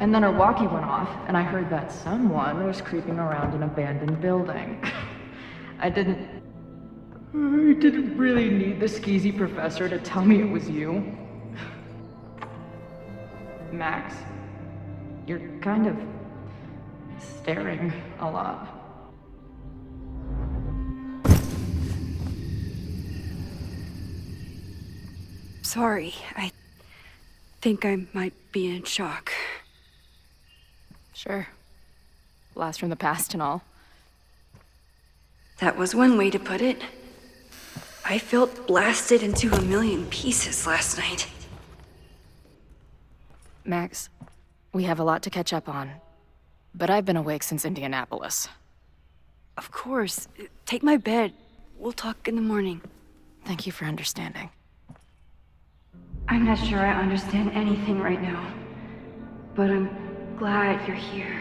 And then her walkie went off, and I heard that someone was creeping around an abandoned building. I didn't really need the skeezy professor to tell me it was you. Max, you're kind of staring a lot. Sorry, I think I might be in shock. Sure. Blast from the past and all. That was one way to put it. I felt blasted into a million pieces last night. Max, we have a lot to catch up on. But I've been awake since Indianapolis. Of course. Take my bed. We'll talk in the morning. Thank you for understanding. I'm not sure I understand anything right now. But I'm glad you're here.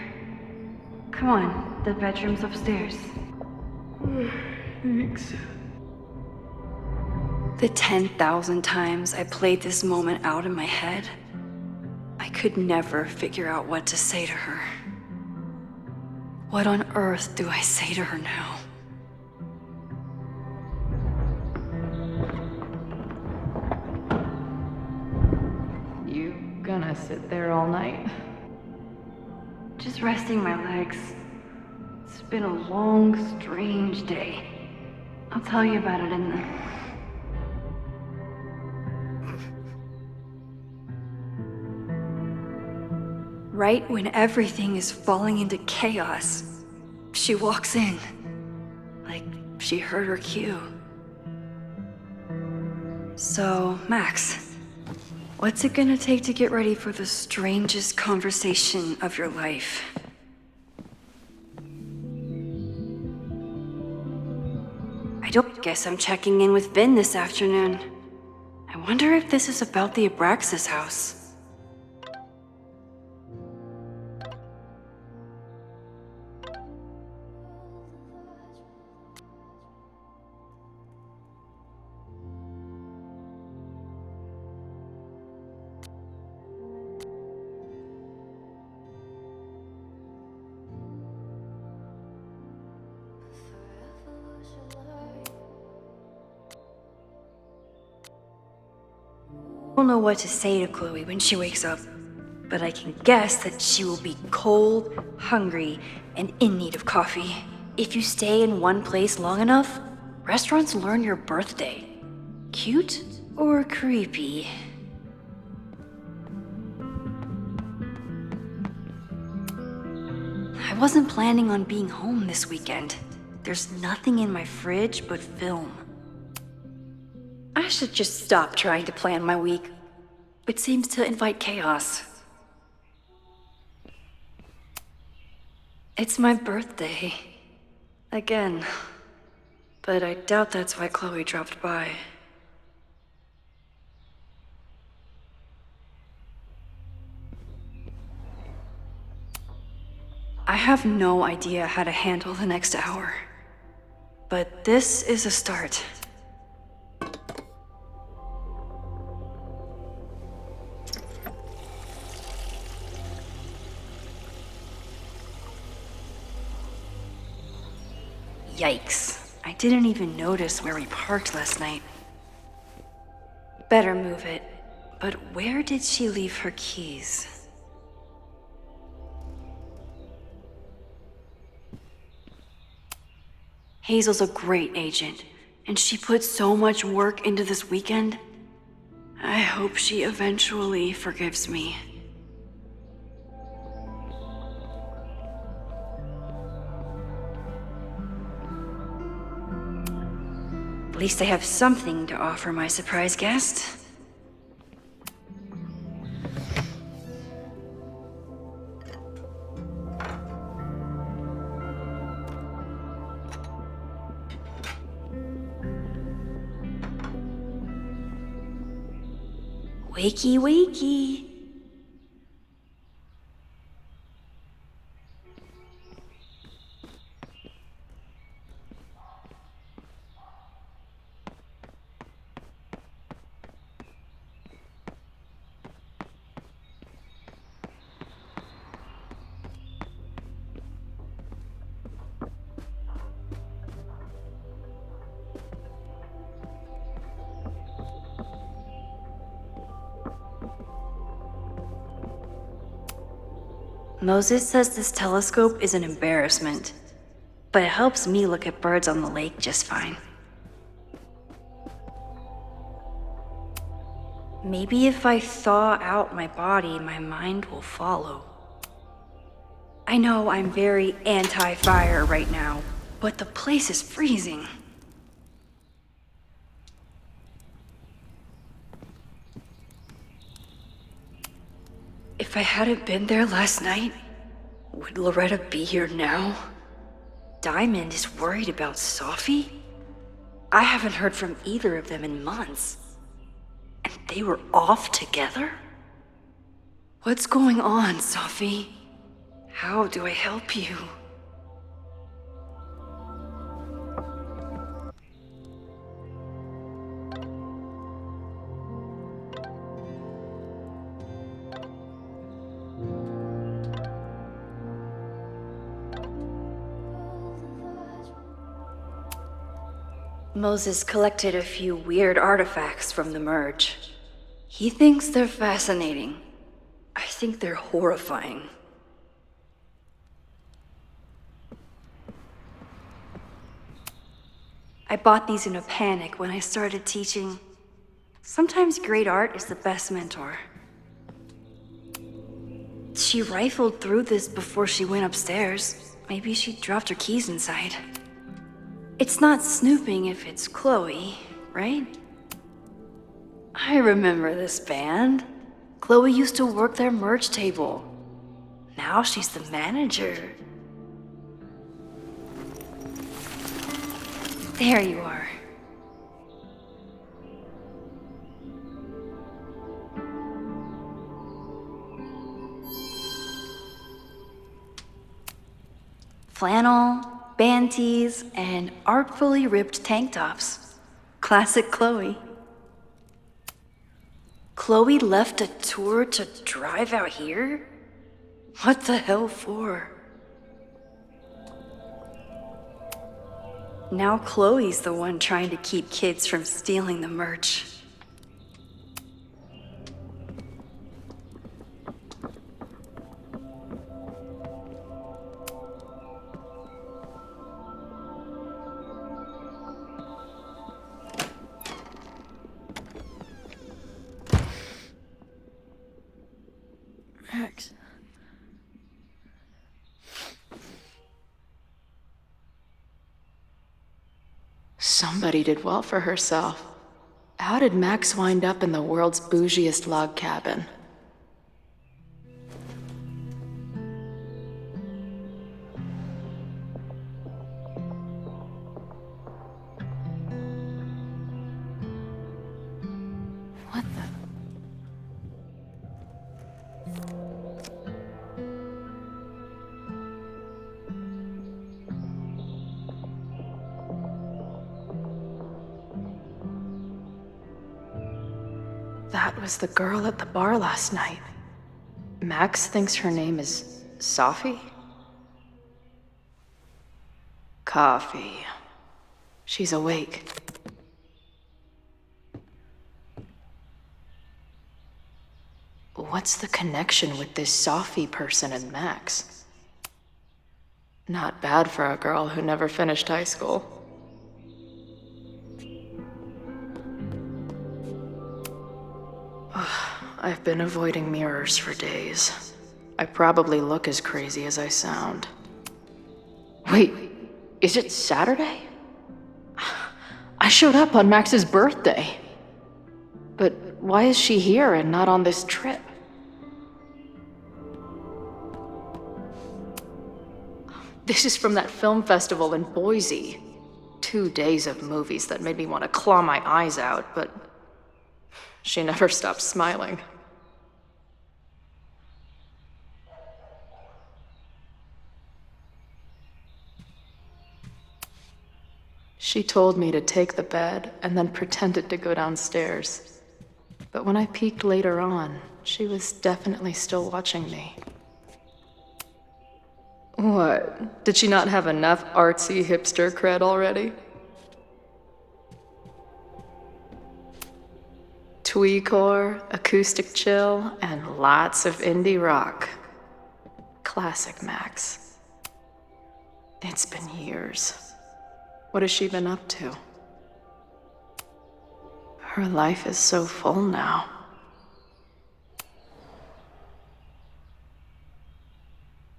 Come on, the bedroom's upstairs. Thanks. The 10,000 times I played this moment out in my head, I could never figure out what to say to her. What on earth do I say to her now? You gonna sit there all night? Just resting my legs. It's been a long, strange day. I'll tell you about it in the... Right when everything is falling into chaos, she walks in. Like she heard her cue. So, Max, what's it gonna take to get ready for the strangest conversation of your life? I don't guess I'm checking in with Vin this afternoon. I wonder if this is about the Abraxas house. I don't know what to say to Chloe when she wakes up, but I can guess that she will be cold, hungry, and in need of coffee. If you stay in one place long enough, restaurants learn your birthday. Cute or creepy? I wasn't planning on being home this weekend. There's nothing in my fridge but film. I should just stop trying to plan my week. It seems to invite chaos. It's my birthday. Again. But I doubt that's why Chloe dropped by. I have no idea how to handle the next hour. But this is a start. Yikes. I didn't even notice where we parked last night. Better move it. But where did she leave her keys? Hazel's a great agent, and she put so much work into this weekend. I hope she eventually forgives me. At least I have something to offer my surprise guest. Wakey, wakey. Moses says this telescope is an embarrassment, but it helps me look at birds on the lake just fine. Maybe if I thaw out my body, my mind will follow. I know I'm very anti-fire right now, but the place is freezing. If I hadn't been there last night, would Loretta be here now? Diamond is worried about Sophie? I haven't heard from either of them in months. And they were off together? What's going on, Sophie? How do I help you? Moses collected a few weird artifacts from the merge. He thinks they're fascinating. I think they're horrifying. I bought these in a panic when I started teaching. Sometimes great art is the best mentor. She rifled through this before she went upstairs. Maybe she dropped her keys inside. It's not snooping if it's Chloe, right? I remember this band. Chloe used to work their merch table. Now she's the manager. There you are. Flannel, band tees, and artfully ripped tank tops. Classic Chloe. Chloe left a tour to drive out here? What the hell for? Now Chloe's the one trying to keep kids from stealing the merch. Max. Somebody did well for herself. How did Max wind up in the world's bougiest log cabin? What the? That was the girl at the bar last night. Max thinks her name is Sophie? Coffee. She's awake. What's the connection with this Sophie person and Max? Not bad for a girl who never finished high school. I've been avoiding mirrors for days. I probably look as crazy as I sound. Wait, is it Saturday? I showed up on Max's birthday. But why is she here and not on this trip? This is from that film festival in Boise. 2 days of movies that made me want to claw my eyes out, but she never stopped smiling. She told me to take the bed and then pretended to go downstairs. But when I peeked later on, she was definitely still watching me. What? Did she not have enough artsy hipster cred already? Tweecore, acoustic chill, and lots of indie rock. Classic Max. It's been years. What has she been up to? Her life is so full now.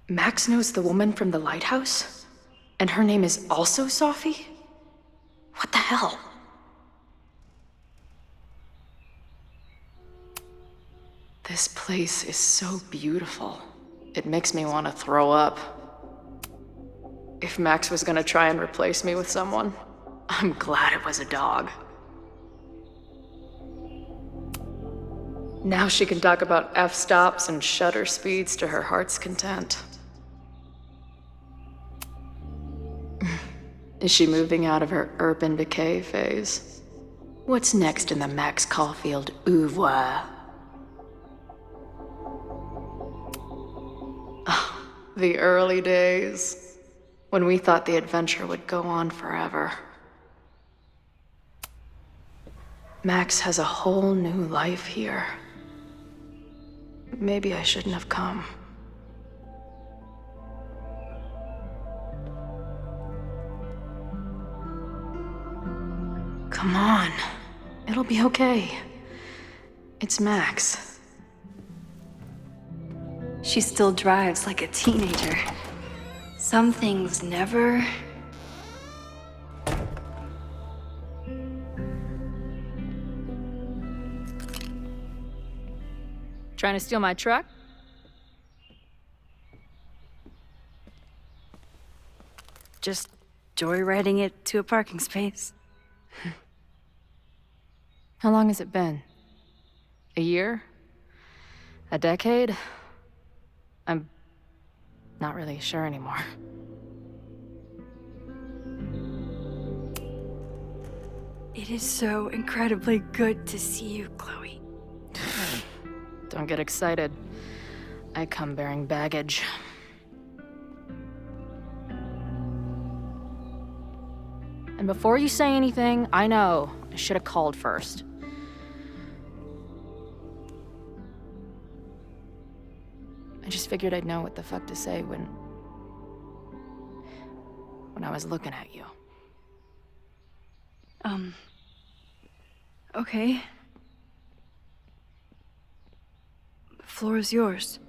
Max knows the woman from the lighthouse? And her name is also Sophie? What the hell? This place is so beautiful. It makes me want to throw up. If Max was gonna try and replace me with someone, I'm glad it was a dog. Now she can talk about f-stops and shutter speeds to her heart's content. Is she moving out of her urban decay phase? What's next in the Max Caulfield oeuvre? The early days, when we thought the adventure would go on forever. Max has a whole new life here. Maybe I shouldn't have come. Come on. It'll be okay. It's Max. She still drives like a teenager. Some things never... Trying to steal my truck? Just joyriding it to a parking space. How long has it been? A year? A decade? I'm not really sure anymore. It is so incredibly good to see you, Chloe. Don't get excited. I come bearing baggage. And before you say anything, I know I should have called first. I just figured I'd know what the fuck to say when I was looking at you. Okay. The floor is yours.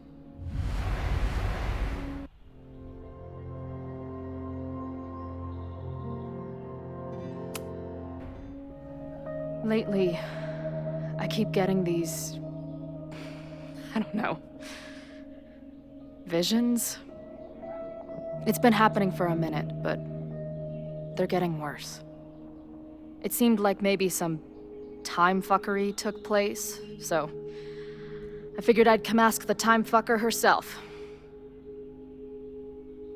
Lately, I keep getting these... I don't know. Visions? It's been happening for a minute, but they're getting worse. It seemed like maybe some time fuckery took place, so I figured I'd come ask the time fucker herself.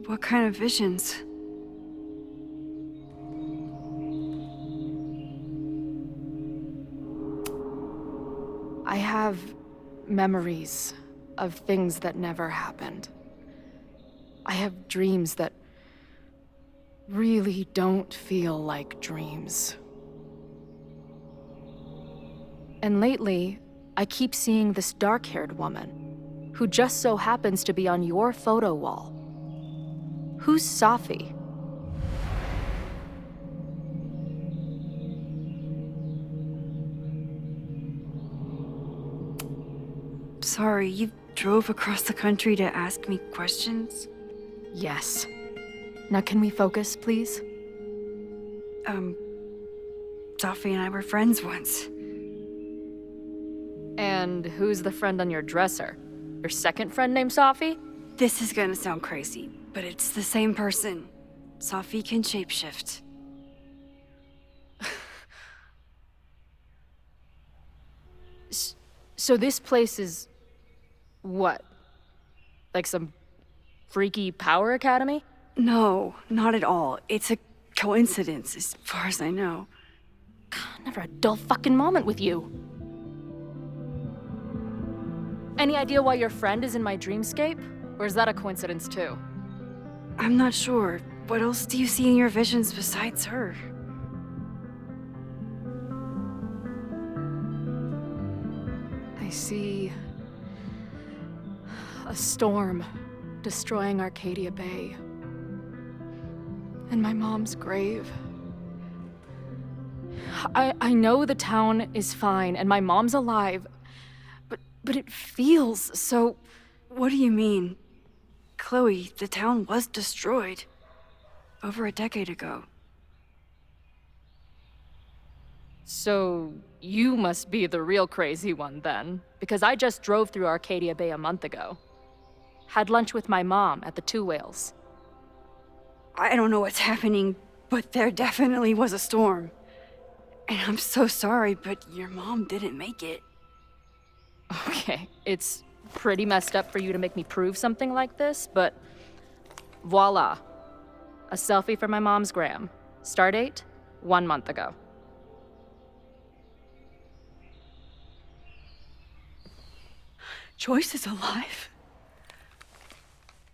What kind of visions? I have memories of things that never happened. I have dreams that really don't feel like dreams. And lately, I keep seeing this dark-haired woman, who just so happens to be on your photo wall. Who's Sophie? Sorry, you drove across the country to ask me questions? Yes. Now can we focus, please? Sophie and I were friends once. And who's the friend on your dresser? Your second friend named Sophie? This is gonna sound crazy, but it's the same person. Sophie can shapeshift. So this place is... what? Like some freaky power academy? No, not at all. It's a coincidence, as far as I know. God, never a dull fucking moment with you. Any idea why your friend is in my dreamscape? Or is that a coincidence too? I'm not sure. What else do you see in your visions besides her? I see... a storm destroying Arcadia Bay. And my mom's grave. I know the town is fine and my mom's alive, but it feels so... What do you mean? Chloe, the town was destroyed. Over a decade ago. So, you must be the real crazy one then, because I just drove through Arcadia Bay a month ago. Had lunch with my mom at the Two Whales. I don't know what's happening, but there definitely was a storm. And I'm so sorry, but your mom didn't make it. Okay, it's pretty messed up for you to make me prove something like this, but voila. A selfie for my mom's gram. Stardate, 1 month ago. Joyce is alive?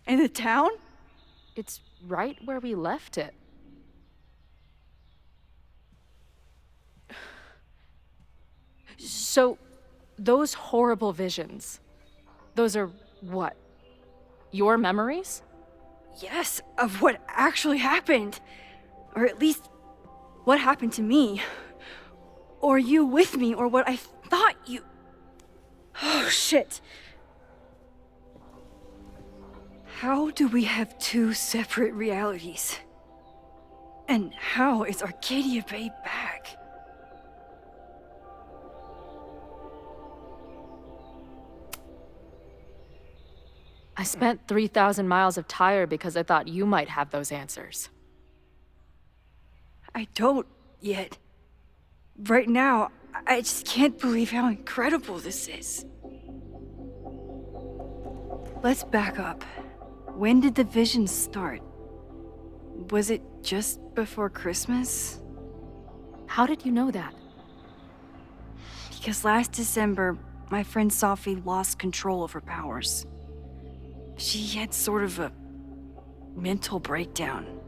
In the town? It's right where we left it. So, those horrible visions, those are what? Your memories? Yes, of what actually happened. Or at least, what happened to me. Or you with me, or what I thought you... Oh, shit. How do we have two separate realities? And how is Arcadia Bay back? I spent 3,000 miles of tire because I thought you might have those answers. I don't yet. Right now, I just can't believe how incredible this is. Let's back up. When did the visions start? Was it just before Christmas? How did you know that? Because last December, my friend Sophie lost control of her powers. She had sort of a mental breakdown.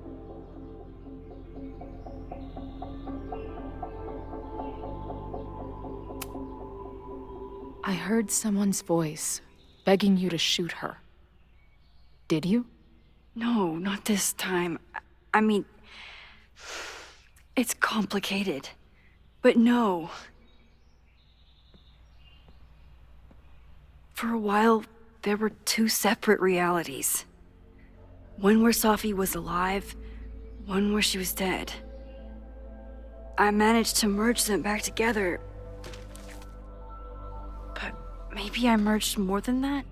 I heard someone's voice, begging you to shoot her. Did you? No, not this time. I mean, it's complicated. But no. For a while, there were two separate realities. One where Sophie was alive, one where she was dead. I managed to merge them back together. But maybe I merged more than that?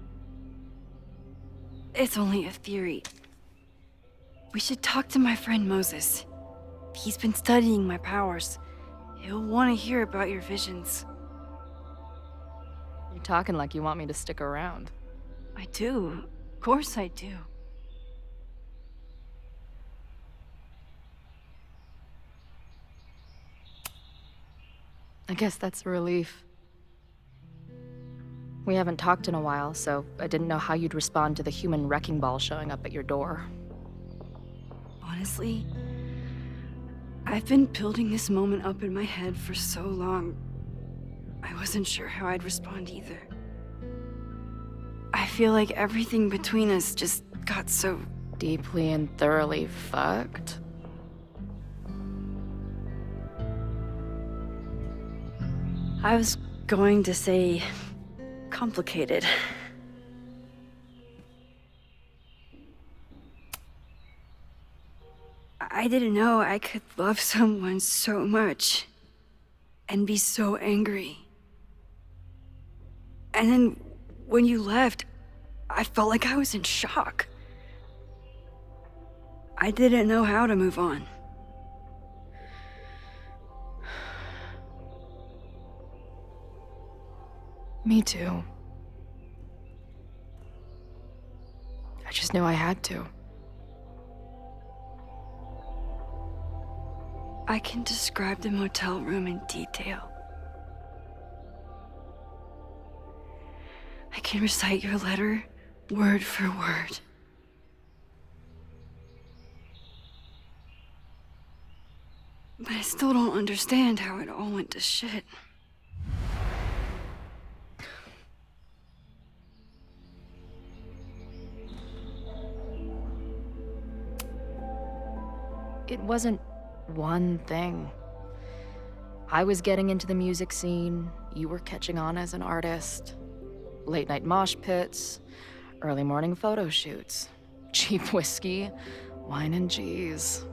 It's only a theory. We should talk to my friend Moses. He's been studying my powers. He'll want to hear about your visions. You're talking like you want me to stick around. I do. Of course I do. I guess that's a relief. We haven't talked in a while, so I didn't know how you'd respond to the human wrecking ball showing up at your door. Honestly, I've been building this moment up in my head for so long. I wasn't sure how I'd respond either. I feel like everything between us just got so... Deeply and thoroughly fucked? I was going to say... complicated. I didn't know I could love someone so much and be so angry. And then when you left, I felt like I was in shock. I didn't know how to move on. Me too. I just knew I had to. I can describe the motel room in detail. I can recite your letter word for word. But I still don't understand how it all went to shit. It wasn't one thing. I was getting into the music scene, you were catching on as an artist. Late night mosh pits, early morning photo shoots, cheap whiskey, wine and cheese.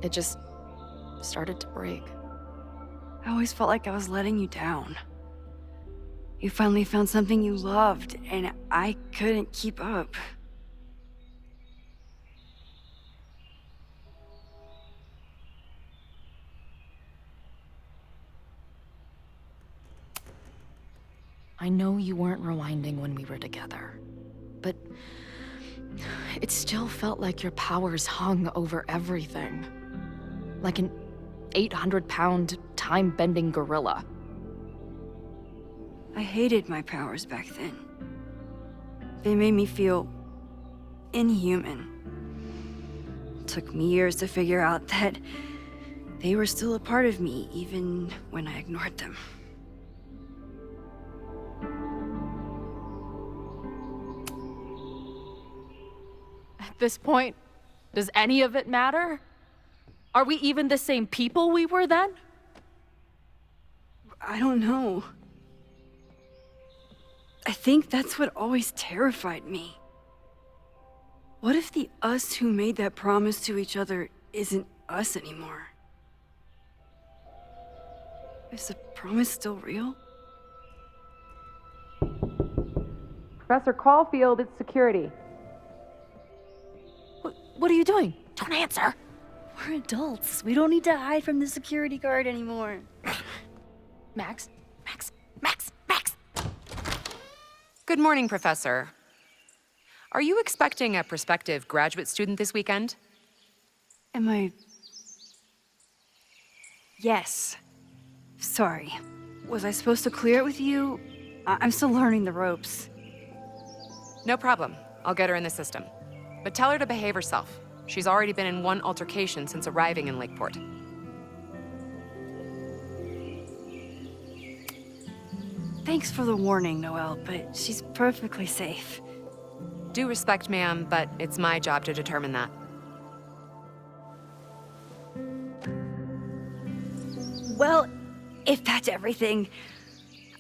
It just started to break. I always felt like I was letting you down. You finally found something you loved, and I couldn't keep up. I know you weren't rewinding when we were together, but it still felt like your powers hung over everything. Like an 800-pound, time-bending gorilla. I hated my powers back then. They made me feel inhuman. It took me years to figure out that they were still a part of me, even when I ignored them. At this point, does any of it matter? Are we even the same people we were then? I don't know. I think that's what always terrified me. What if the us who made that promise to each other isn't us anymore? Is the promise still real? Professor Caulfield, it's security. What are you doing? Don't answer! We're adults. We don't need to hide from the security guard anymore. Max? Good morning, Professor. Are you expecting a prospective graduate student this weekend? Am I... Yes. Sorry. Was I supposed to clear it with you? I'm still learning the ropes. No problem. I'll get her in the system. But tell her to behave herself. She's already been in one altercation since arriving in Lakeport. Thanks for the warning, Noelle, but she's perfectly safe. Due respect, ma'am, but it's my job to determine that. Well, if that's everything,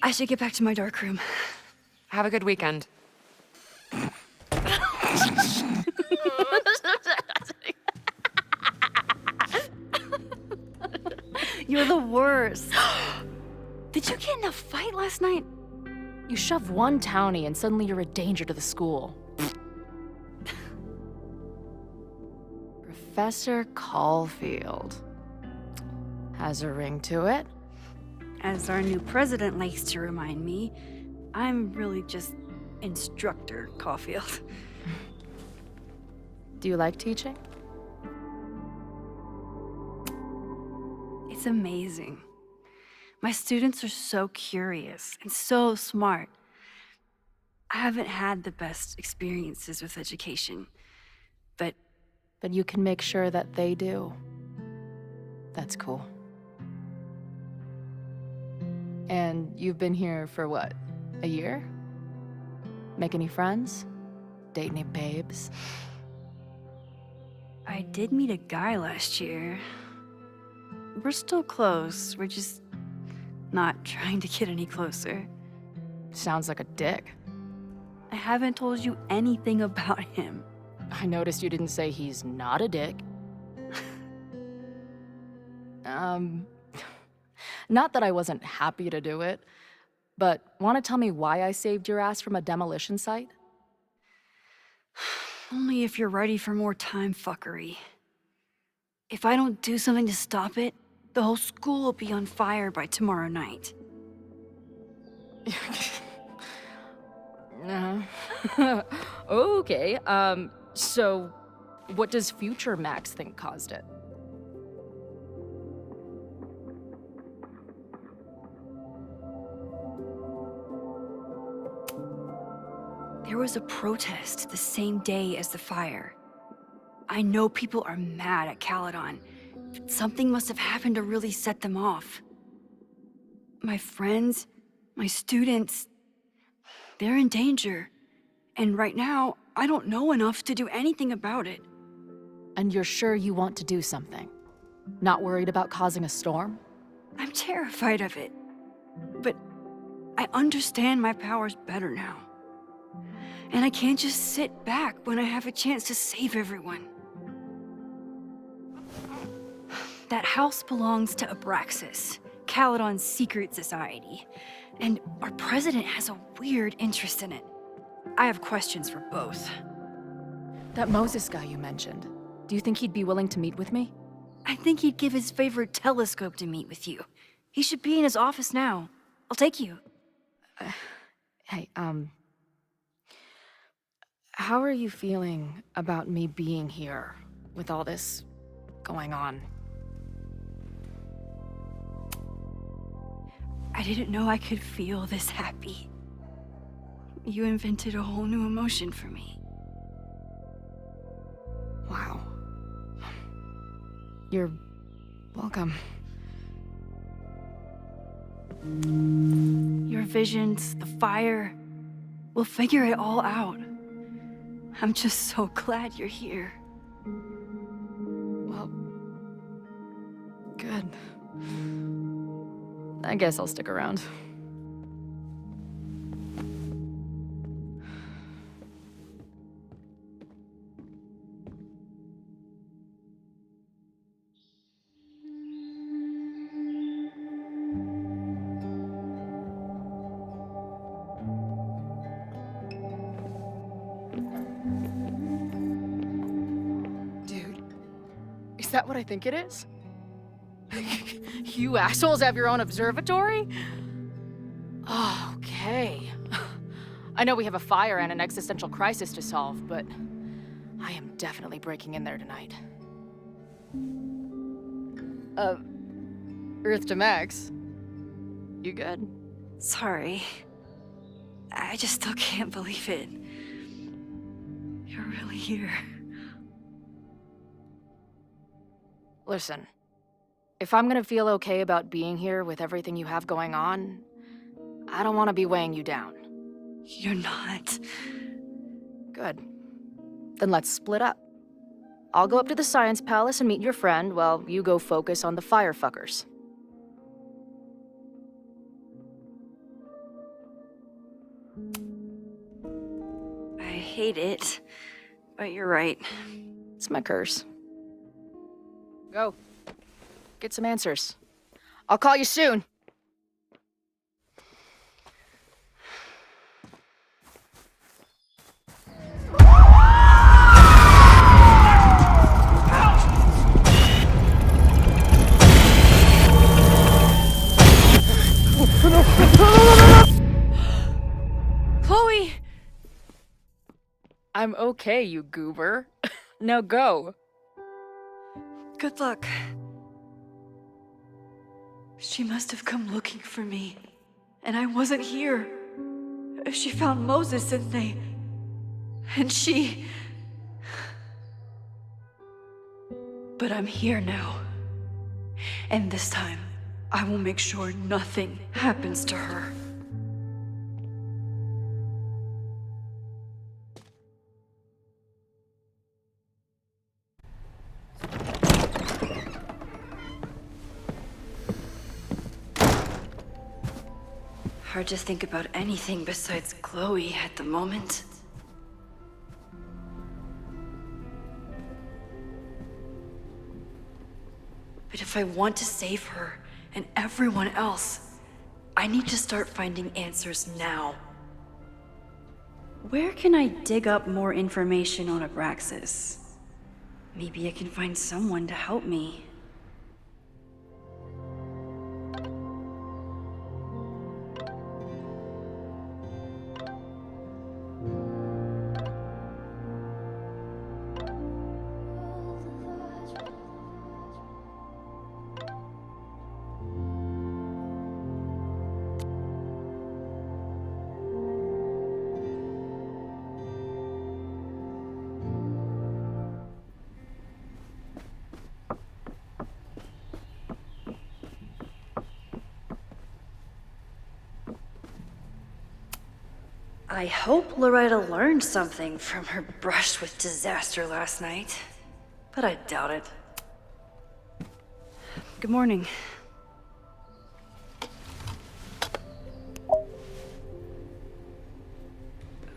I should get back to my dark room. Have a good weekend. You're the worst. Did you get in a fight last night? You shove one townie and suddenly you're a danger to the school. Professor Caulfield. Has a ring to it. As our new president likes to remind me, I'm really just Instructor Caulfield. Do you like teaching? It's amazing. My students are so curious and so smart. I haven't had the best experiences with education, but you can make sure that they do. That's cool. And you've been here for what? A year? Make any friends? Date any babes? I did meet a guy last year. We're still close. We're just not trying to get any closer. Sounds like a dick. I haven't told you anything about him. I noticed you didn't say he's not a dick. Not that I wasn't happy to do it, but want to tell me why I saved your ass from a demolition site? Only if you're ready for more time fuckery. If I don't do something to stop it, the whole school will be on fire by tomorrow night. Okay, so what does future Max think caused it? There was a protest the same day as the fire. I know people are mad at Caledon, but something must have happened to really set them off. My friends, my students, they're in danger. And right now, I don't know enough to do anything about it. And you're sure you want to do something? Not worried about causing a storm? I'm terrified of it. But I understand my powers better now. And I can't just sit back when I have a chance to save everyone. That house belongs to Abraxas, Caledon's secret society. And our president has a weird interest in it. I have questions for both. That Moses guy you mentioned, do you think he'd be willing to meet with me? I think he'd give his favorite telescope to meet with you. He should be in his office now. I'll take you. Hey, how are you feeling about me being here with all this going on? I didn't know I could feel this happy. You invented a whole new emotion for me. Wow. You're welcome. Your visions, the fire, we'll figure it all out. I'm just so glad you're here. Well, good. I guess I'll stick around. Dude, is that what I think it is? You assholes have your own observatory? Oh, okay. I know we have a fire and an existential crisis to solve, but I am definitely breaking in there tonight. Earth to Max. You good? Sorry. I just still can't believe it. You're really here. Listen, if I'm gonna feel okay about being here with everything you have going on, I don't want to be weighing you down. You're not. Good. Then let's split up. I'll go up to the Science Palace and meet your friend while you go focus on the firefuckers. I hate it, but you're right. It's my curse. Go. Get some answers. I'll call you soon. Chloe! I'm okay, you goober. Now go. Good luck. She must have come looking for me, and I wasn't here. She found Moses, and she... But I'm here now. And this time, I will make sure nothing happens to her. Hard to think about anything besides Chloe at the moment. But if I want to save her and everyone else, I need to start finding answers now. Where can I dig up more information on Abraxas? Maybe I can find someone to help me. I hope Loretta learned something from her brush with disaster last night. but I doubt it. Good morning.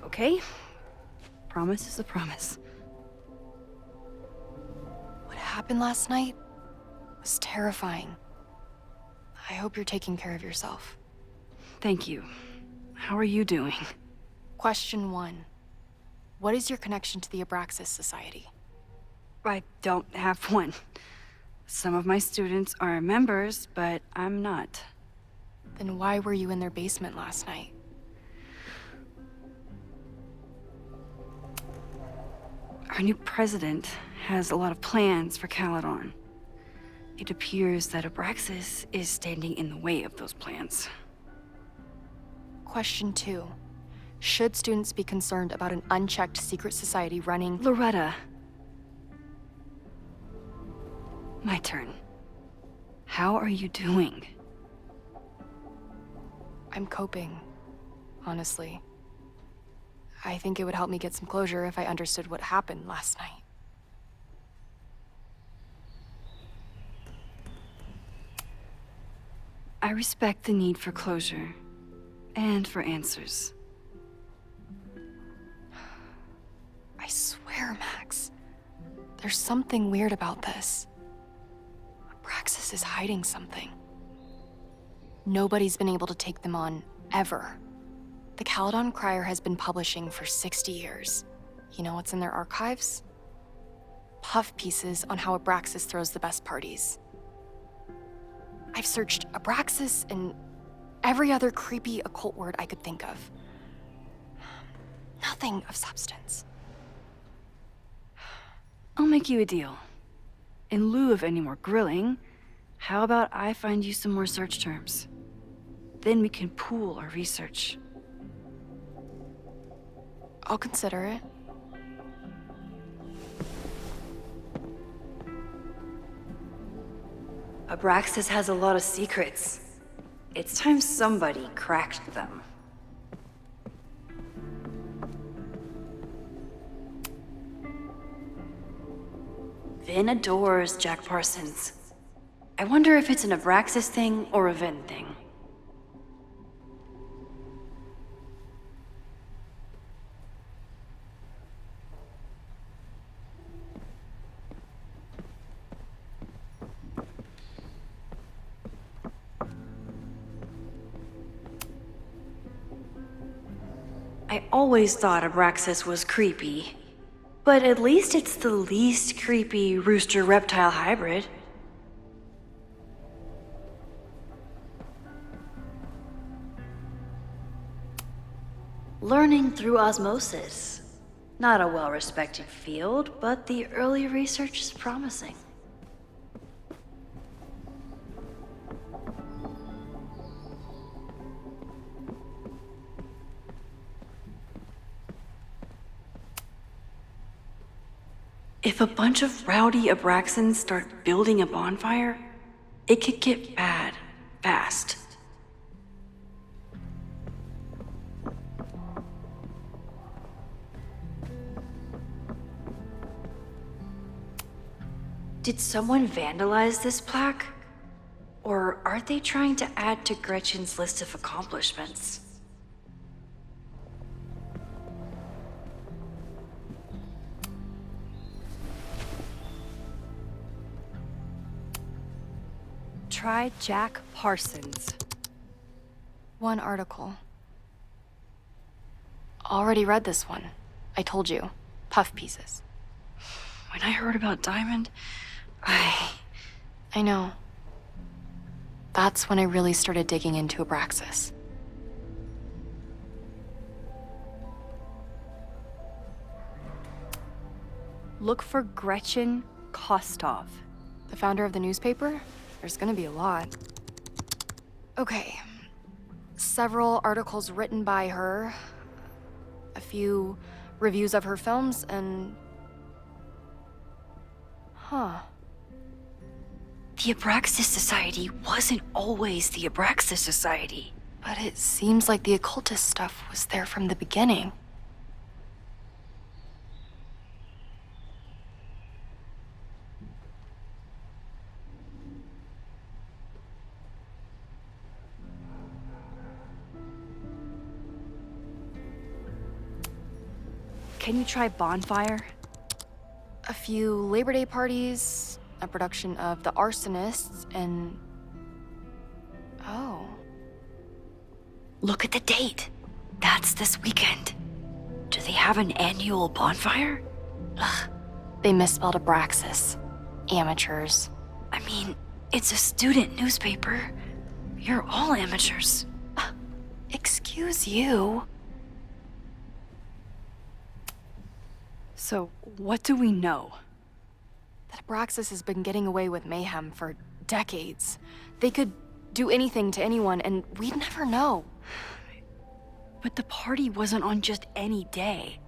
Okay. Promise is a promise. What happened last night was terrifying. I hope you're taking care of yourself. Thank you. How are you doing? Question 1. What is your connection to the Abraxas Society? I don't have one. Some of my students are members, but I'm not. Then why were you in their basement last night? Our new president has a lot of plans for Caledon. It appears that Abraxas is standing in the way of those plans. Question 2. Should students be concerned about an unchecked secret society running... Loretta. My turn. How are you doing? I'm coping, honestly. I think it would help me get some closure if I understood what happened last night. I respect the need for closure and for answers. I swear, Max, there's something weird about this. Abraxas is hiding something. Nobody's been able to take them on, ever. The Caledon Crier has been publishing for 60 years. You know what's in their archives? Puff pieces on how Abraxas throws the best parties. I've searched Abraxas and every other creepy occult word I could think of. Nothing of substance. I'll make you a deal. In lieu of any more grilling, how about I find you some more search terms? Then we can pool our research. I'll consider it. Abraxas has a lot of secrets. It's time somebody cracked them. Vin adores Jack Parsons. I wonder if it's an Abraxas thing or a Vin thing. I always thought Abraxas was creepy, but at least it's the least creepy rooster-reptile hybrid. Learning through osmosis. Not a well-respected field, but the early research is promising. If a bunch of rowdy Abraxans start building a bonfire, it could get bad, fast. Did someone vandalize this plaque? Or are they trying to add to Gretchen's list of accomplishments? Try Jack Parsons. One article. Already read this one. I told you. Puff pieces. When I heard about Diamond, I know. That's when I really started digging into Abraxas. Look for Gretchen Kostov. The founder of the newspaper? There's gonna be a lot. Okay. Several articles written by her, a few reviews of her films, and... Huh. The Abraxas Society wasn't always the Abraxas Society. But it seems like the occultist stuff was there from the beginning. can you try Bonfire? A few Labor Day parties, a production of The Arsonists, and... Oh. Look at the date. That's this weekend. Do they have an annual bonfire? Ugh, They misspelled Abraxas. Amateurs. I mean, it's a student newspaper. You're all amateurs. Excuse you. So, what do we know? That Abraxas has been getting away with mayhem for decades. They could do anything to anyone, and we'd never know. But the party wasn't on just any day.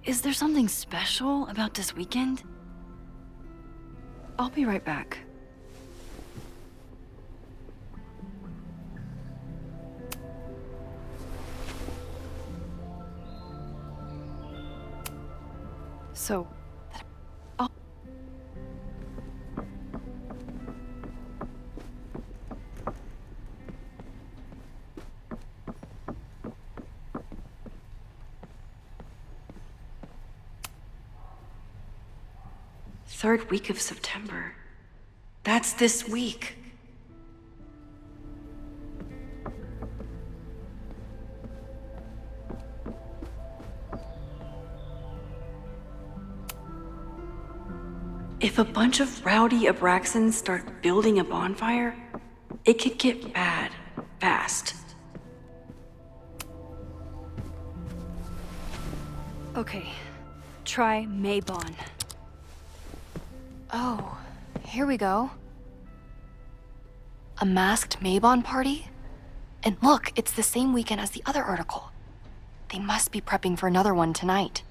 Is there something special about this weekend? I'll be right back. So, third week of September. That's this week. If a bunch of rowdy Abraxans start building a bonfire, it could get bad fast. Okay, try Maybon. Oh, here we go. A masked Maybon party? And look, it's the same weekend as the other article. They must be prepping for another one tonight.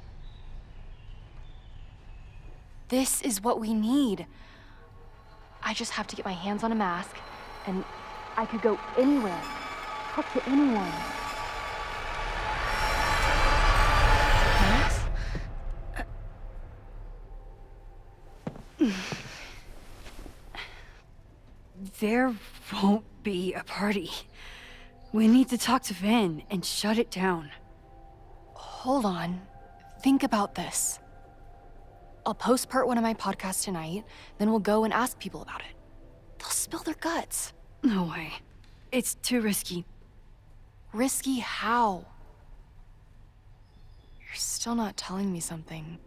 This is what we need. I just have to get my hands on a mask, and I could go anywhere, talk to anyone. Max? There won't be a party. We need to talk to Van and shut it down. Hold on. Think about this. I'll post-part one of my podcasts tonight, then we'll go and ask people about it. They'll spill their guts. No way. It's too risky. Risky how? You're still not telling me something,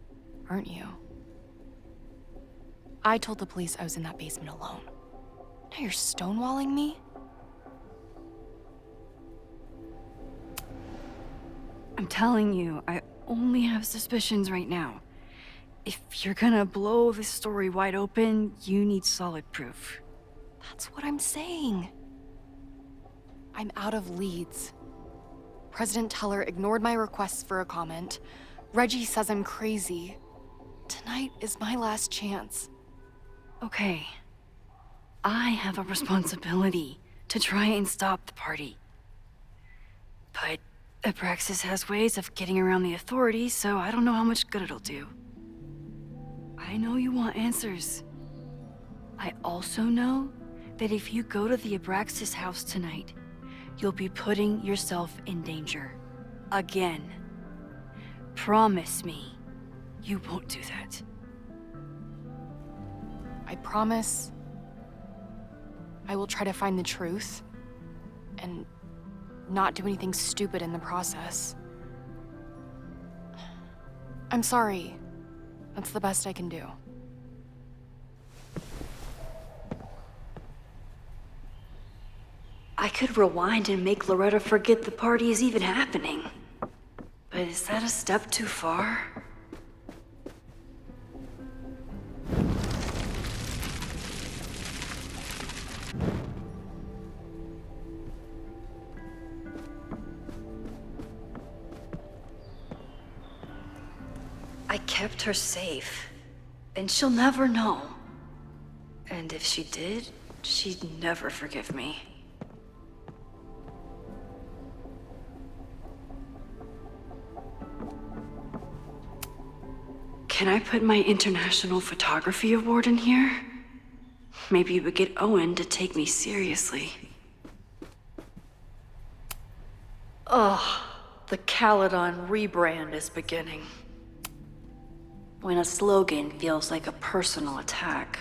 aren't you? I told the police I was in that basement alone. Now you're stonewalling me? I'm telling you, I only have suspicions right now. If you're gonna blow this story wide open, you need solid proof. That's what I'm saying. I'm out of leads. President Teller ignored my requests for a comment. Reggie says I'm crazy. Tonight is my last chance. Okay. I have a responsibility to try and stop the party. But Abraxas has ways of getting around the authorities, so I don't know how much good it'll do. I know you want answers. I also know that if you go to the Abraxas house tonight, you'll be putting yourself in danger. Again. Promise me you won't do that. I promise I will try to find the truth and not do anything stupid in the process. I'm sorry. That's the best I can do. I could rewind and make Loretta forget the party is even happening. But is that a step too far? I kept her safe, and she'll never know. And if she did, she'd never forgive me. Can I put my International Photography Award in here? Maybe we get Owen to take me seriously. Ugh, the Caledon rebrand is beginning. when a slogan feels like a personal attack.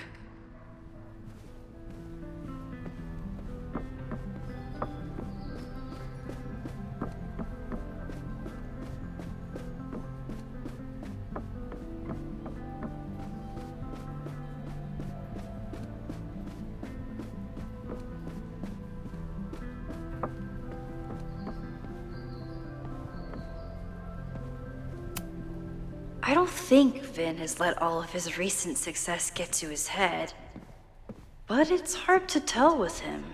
I don't think Vin has let all of his recent success get to his head, but it's hard to tell with him.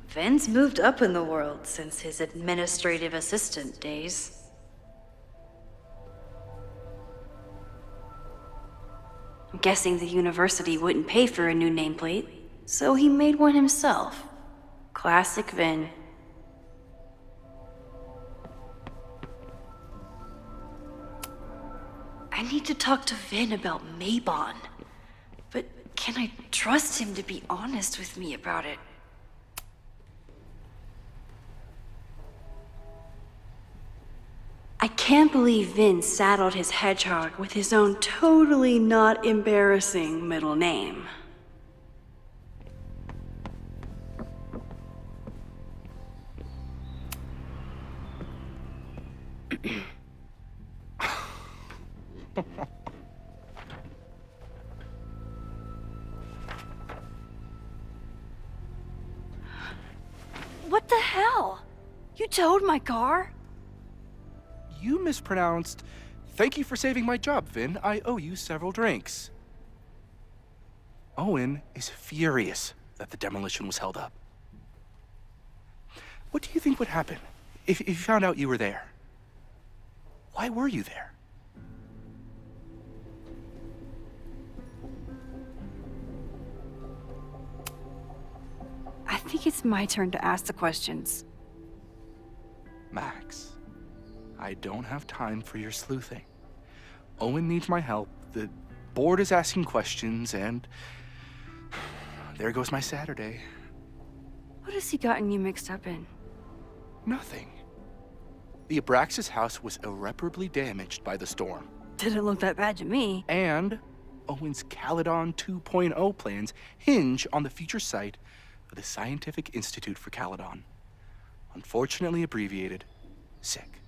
Vin's moved up in the world since his administrative assistant days. I'm guessing the university wouldn't pay for a new nameplate, so he made one himself. Classic Vin. I need to talk to Vin about Mabon, but can I trust him to be honest with me about it? I can't believe Vin saddled his hedgehog with his own totally not embarrassing middle name. What the hell? You towed my car? You mispronounced. Thank you for saving my job, Vin. I owe you several drinks. Owen is furious that the demolition was held up. What do you think would happen if you found out you were there? Why were you there? I think it's my turn to ask the questions. Max, I don't have time for your sleuthing. Owen needs my help, the board is asking questions, and there goes my Saturday. What has he gotten you mixed up in? Nothing. The Abraxas house was irreparably damaged by the storm. Didn't look that bad to me. And Owen's Caledon 2.0 plans hinge on the future site of the Scientific Institute for Caledon. Unfortunately abbreviated, SICK.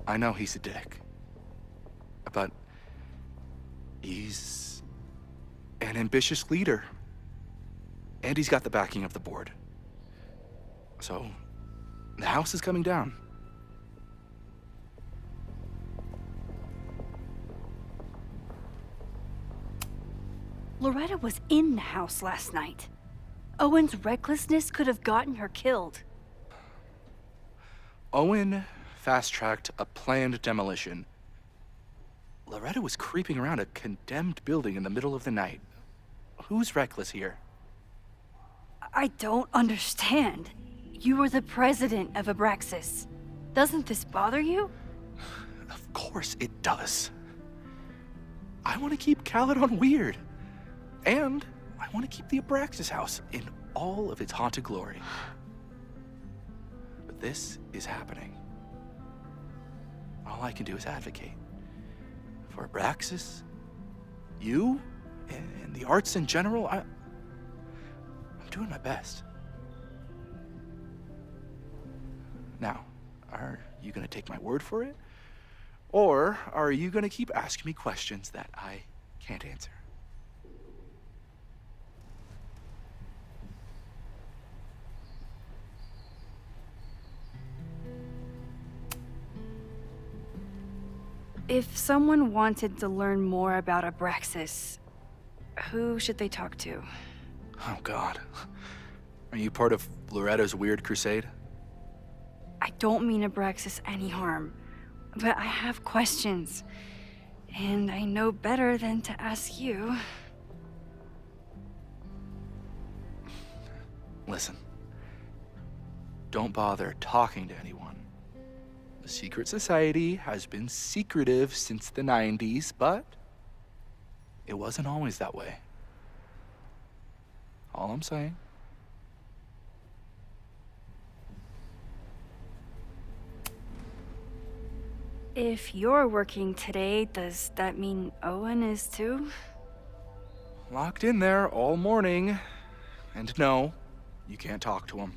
I know he's a dick, but he's an ambitious leader. And he's got the backing of the board. So, the house is coming down. Loretta was in the house last night. Owen's recklessness could have gotten her killed. Owen fast-tracked a planned demolition. Loretta was creeping around a condemned building in the middle of the night. Who's reckless here? I don't understand. You were the president of Abraxas. Doesn't this bother you? Of course it does. I want to keep Caledon weird. And I want to keep the Abraxas house in all of its haunted glory. But this is happening. All I can do is advocate. For Abraxas, you, and the arts in general, I'm doing my best. Now, are you gonna take my word for it? Or are you gonna keep asking me questions that I can't answer? If someone wanted to learn more about Abraxas, who should they talk to? Oh, God. Are you part of Loretta's weird crusade? I don't mean Abraxas any harm, but I have questions, and I know better than to ask you. Listen. Don't bother talking to anyone. The secret society has been secretive since the 90s, but it wasn't always that way. All I'm saying. If you're working today, does that mean Owen is too? Locked in there all morning. And no, you can't talk to him.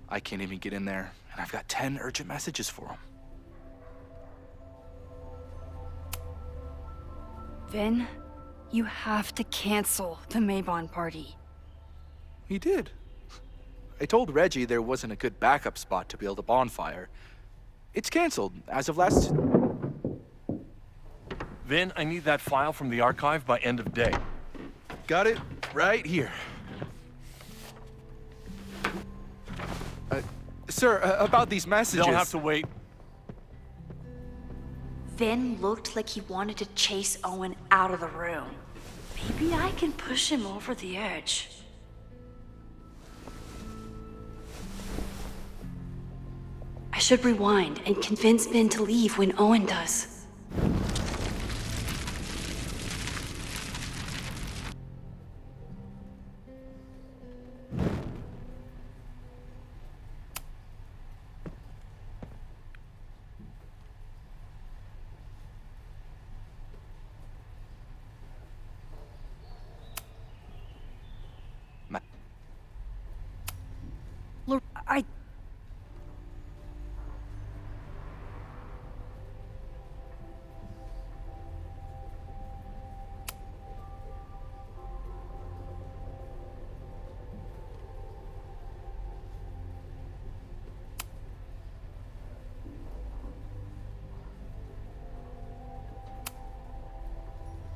I can't even get in there, and I've got 10 urgent messages for him. Vin, you have to cancel the Maybon party. He did. I told Reggie there wasn't a good backup spot to build a bonfire. It's canceled as of last... Vin, I need that file from the archive by end of day. Got it right here. Sir, about these messages... They'll have to wait. Vin looked like he wanted to chase Owen out of the room. Maybe I can push him over the edge. I should rewind and convince Vin to leave when Owen does. I...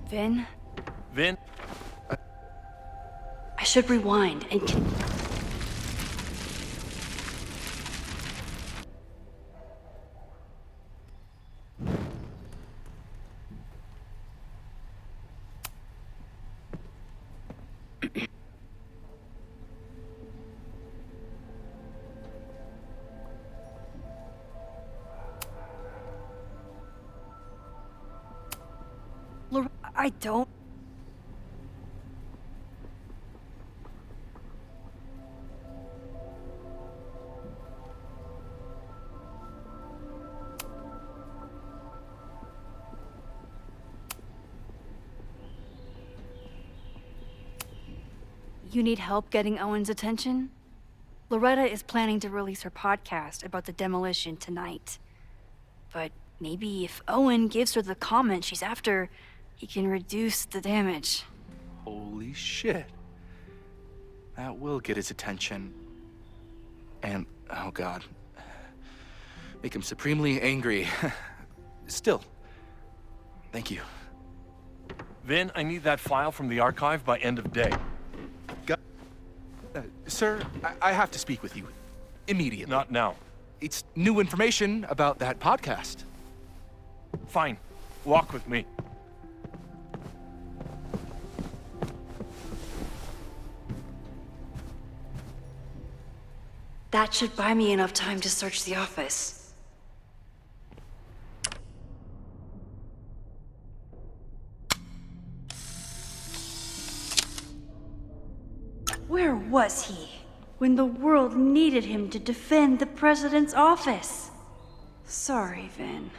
Vin? Vin? I should rewind and... I don't... You need help getting Owen's attention? Loretta is planning to release her podcast about the demolition tonight. But maybe if Owen gives her the comment she's after, he can reduce the damage. Holy shit. That will get his attention. And, oh god. Make him supremely angry. Still, thank you. Vin, I need that file from the archive by end of day. Sir, I have to speak with you. Immediately. Not now. It's new information about that podcast. Fine. Walk with me. That should buy me enough time to search the office. Where was he when the world needed him to defend the president's office? Sorry, Vin.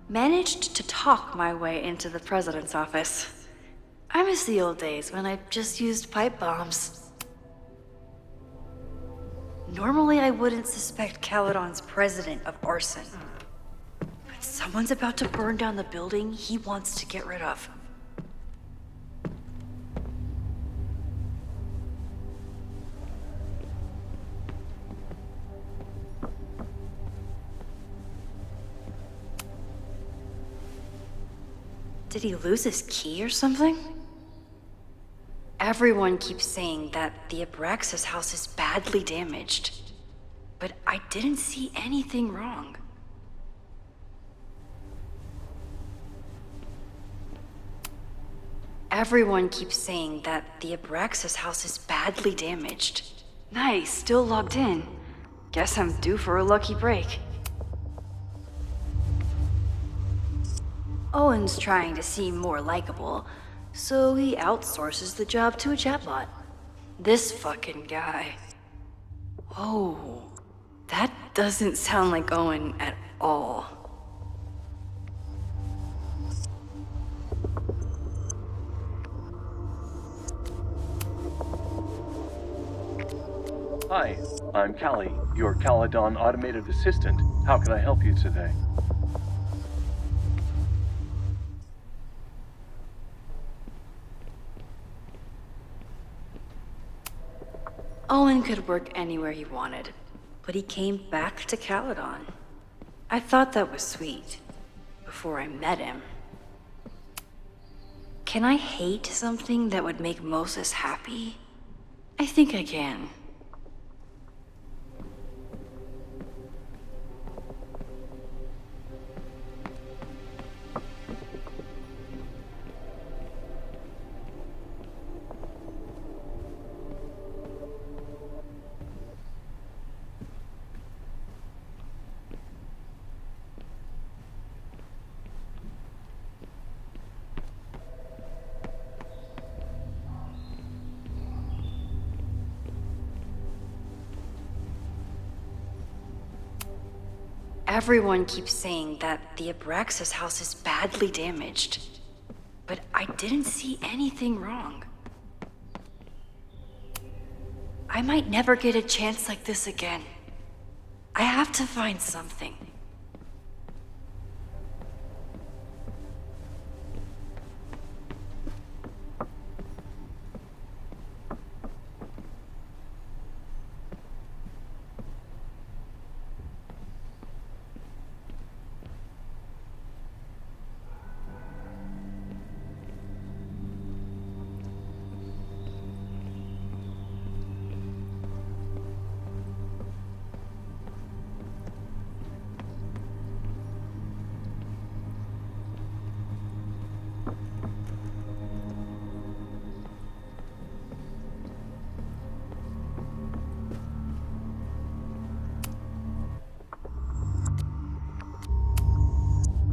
Managed to talk my way into the president's office. I miss the old days when I just used pipe bombs. Normally, I wouldn't suspect Caledon's president of arson. But someone's about to burn down the building he wants to get rid of. Did he lose his key or something? Everyone keeps saying that the Abraxas house is badly damaged, but I didn't see anything wrong. Everyone keeps saying that the Abraxas house is badly damaged. Nice, still logged in. Guess I'm due for a lucky break. Owen's trying to seem more likable, So he outsources the job to a chatbot. This fucking guy. Oh, that doesn't sound like Owen at all. Hi, I'm Callie, your Caledon automated assistant. How can I help you today? Owen could work anywhere he wanted, but he came back to Caledon. I thought that was sweet, before I met him. Can I hate something that would make Moses happy? I think I can. Everyone keeps saying that the Abraxas house is badly damaged, but I didn't see anything wrong. I might never get a chance like this again. I have to find something.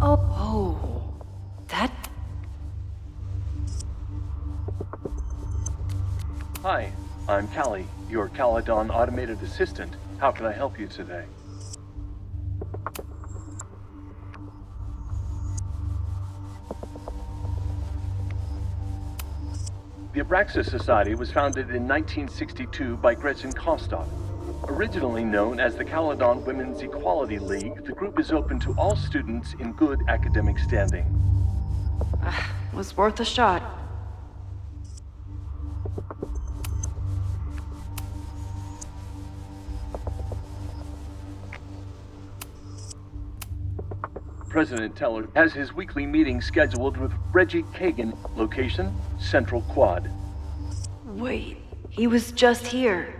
Oh, that... Hi, I'm Callie, your Caledon automated assistant. How can I help you today? The Abraxas Society was founded in 1962 by Gretchen Kostok. Originally known as the Caledon Women's Equality League, the group is open to all students in good academic standing. was worth a shot. President Teller has his weekly meeting scheduled with Reggie Kagan. Location, Central Quad. Wait, he was just here.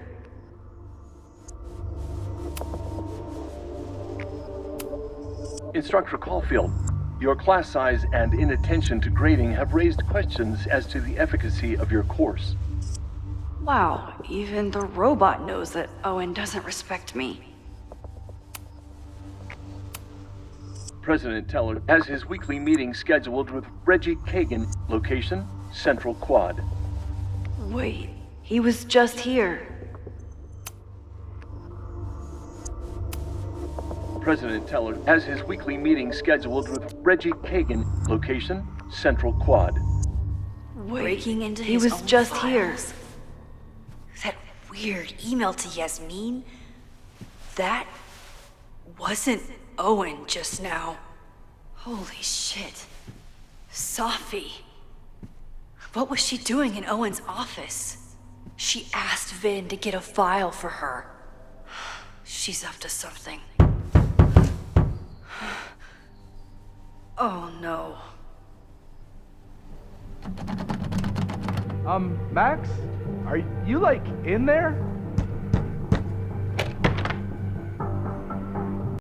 Instructor Caulfield, your class size and inattention to grading have raised questions as to the efficacy of your course. Wow, even the robot knows that Owen doesn't respect me. President Teller has his weekly meeting scheduled with Reggie Kagan. Location, Central Quad. Wait, he was just here. President Teller has his weekly meeting scheduled with Reggie Kagan. Location, Central Quad. Breaking into his own just here. That weird email to Yasmin? That wasn't Owen just now. Holy shit. Safi. What was she doing in Owen's office? She asked Vin to get a file for her. She's up to something. Oh no. Max? Are you, like, in there?